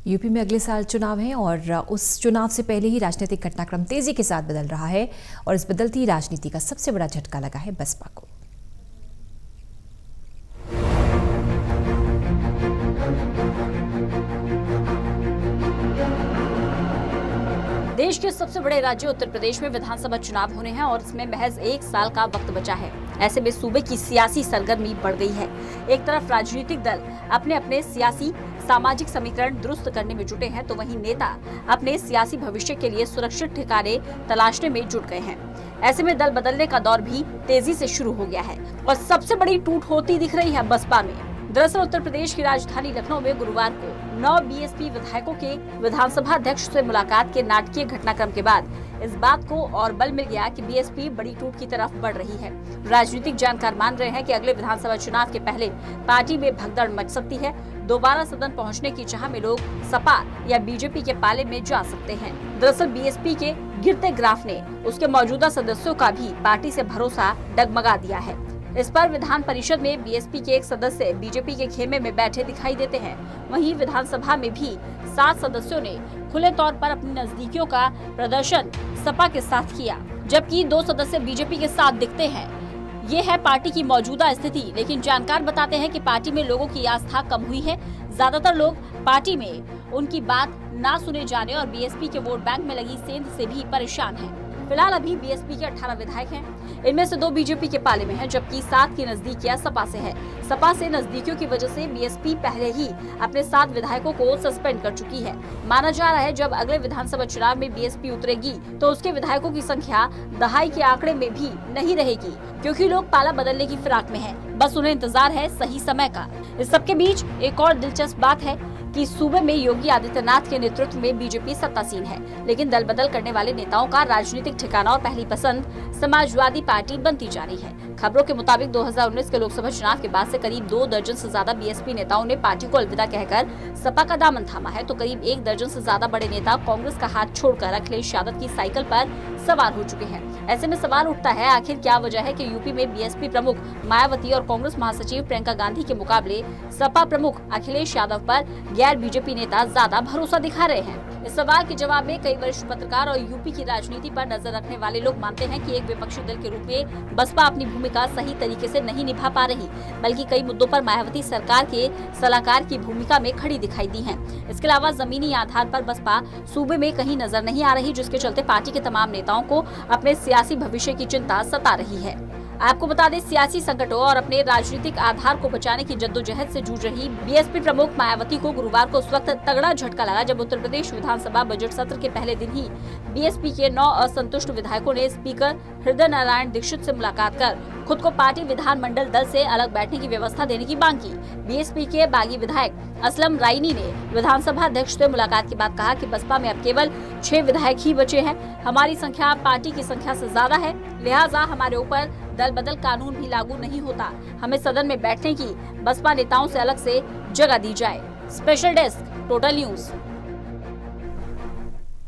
UP में अगले साल चुनाव हैं और उस चुनाव से पहले ही राजनीतिक घटनाक्रम तेजी के साथ बदल रहा है और इस बदलती राजनीति का सबसे बड़ा झटका लगा है बसपा को। देश के सबसे बड़े राज्य उत्तर प्रदेश में विधानसभा चुनाव होने हैं और इसमें महज 1 साल का वक्त बचा है। ऐसे में सूबे की सियासी सरगर्मी बढ़ गई है। एक तरफ राजनीतिक दल अपने अपने सियासी सामाजिक समीकरण दुरुस्त करने में जुटे हैं, तो वहीं नेता अपने सियासी भविष्य के लिए सुरक्षित ठिकाने तलाशने में जुट गए हैं। ऐसे में दल बदलने का दौर भी तेजी से शुरू हो गया है और सबसे बड़ी टूट होती दिख रही है बसपा में। दरअसल उत्तर प्रदेश की राजधानी लखनऊ में गुरुवार को 9 बीएसपी विधायकों के विधानसभा अध्यक्ष से मुलाकात के नाटकीय घटनाक्रम के बाद इस बात को और बल मिल गया कि बीएसपी बड़ी टूट की तरफ बढ़ रही है। राजनीतिक जानकार मान रहे हैं कि अगले विधानसभा चुनाव के पहले पार्टी में भगदड़ मच सकती है। दोबारा सदन पहुंचने की चाह में लोग सपा या बीजेपी के पाले में जा सकते हैं। दरअसल बीएसपी के गिरते ग्राफ ने उसके मौजूदा सदस्यों का भी पार्टी से भरोसा डगमगा दिया है। इस पर विधान परिषद में बीएसपी के एक सदस्य बीजेपी के खेमे में बैठे दिखाई देते हैं। वहीं विधानसभा में भी 7 सदस्यों ने खुले तौर पर अपनी नजदीकियों का प्रदर्शन सपा के साथ किया, जबकि 2 सदस्य बीजेपी के साथ दिखते हैं। ये है पार्टी की मौजूदा स्थिति। लेकिन जानकार बताते हैं कि पार्टी में लोगों की आस्था कम हुई है। ज्यादातर लोग पार्टी में उनकी बात ना सुने जाने और बीएसपी के वोट बैंक में लगी सेंध से भी परेशान हैं। फिलहाल अभी बीएसपी के 18 विधायक हैं। इनमें से 2 बीजेपी के पाले में हैं, जबकि 7 की नजदीकियां सपा से है। सपा से नजदीकियों की वजह से बीएसपी पहले ही अपने 7 विधायकों को सस्पेंड कर चुकी है। माना जा रहा है जब अगले विधानसभा चुनाव में बीएसपी उतरेगी तो उसके विधायकों की संख्या दहाई के आंकड़े में भी नहीं रहेगी, क्योंकि लोग पाला बदलने की फिराक में हैं। बस उन्हें इंतजार है सही समय का। इस सबके बीच एक और दिलचस्प बात है कि सूबे में योगी आदित्यनाथ के नेतृत्व में बीजेपी सत्तासीन है, लेकिन दल बदल करने वाले नेताओं का राजनीतिक ठिकाना और पहली पसंद समाजवादी पार्टी बनती जा रही है। खबरों के मुताबिक 2019 के लोकसभा चुनाव के बाद से करीब 2 दर्जन से ज्यादा बीएसपी नेताओं ने पार्टी को अलविदा कहकर सपा का दामन थामा है, तो करीब 1 दर्जन से ज्यादा बड़े नेता कांग्रेस का हाथ छोड़कर अखिलेश यादव की साइकिल पर सवार हो चुके हैं। ऐसे में सवाल उठता है, आखिर क्या वजह है कि यूपी में बीएसपी प्रमुख मायावती और कांग्रेस महासचिव प्रियंका गांधी के मुकाबले सपा प्रमुख अखिलेश यादव पर गैर बीजेपी नेता ज्यादा भरोसा दिखा रहे हैं। इस सवाल के जवाब में कई वरिष्ठ पत्रकार और यूपी की राजनीति पर नजर रखने वाले लोग मानते हैं कि एक विपक्षी दल के रूप में बसपा अपनी भूमिका सही तरीके से नहीं निभा पा रही, बल्कि कई मुद्दों पर मायावती सरकार के सलाहकार की भूमिका में खड़ी दिखाई दी है। इसके अलावा जमीनी आधार पर बसपा सूबे में कहीं नजर नहीं आ रही, जिसके चलते पार्टी के तमाम नेताओं को अपने सियासी भविष्य की चिंता सता रही है। आपको बता दें, सियासी संकटों और अपने राजनीतिक आधार को बचाने की जद्दोजहद से जूझ रही बीएसपी प्रमुख मायावती को गुरुवार को उस वक्त तगड़ा झटका लगा जब उत्तर प्रदेश विधानसभा बजट सत्र के पहले दिन ही बीएसपी के 9 असंतुष्ट विधायकों ने स्पीकर हृदय नारायण दीक्षित से मुलाकात कर खुद को पार्टी विधानमंडल दल से अलग बैठने की व्यवस्था देने की मांग की। बीएसपी के बागी विधायक असलम राइनी ने विधानसभा अध्यक्ष से मुलाकात के बाद कहा कि बसपा में अब केवल 6 विधायक ही बचे हैं। हमारी संख्या पार्टी की संख्या से ज्यादा है, लिहाजा हमारे ऊपर दल बदल कानून भी लागू नहीं होता। हमें सदन में बैठने की बसपा नेताओं से अलग से जगह दी जाए। Special desk, total news.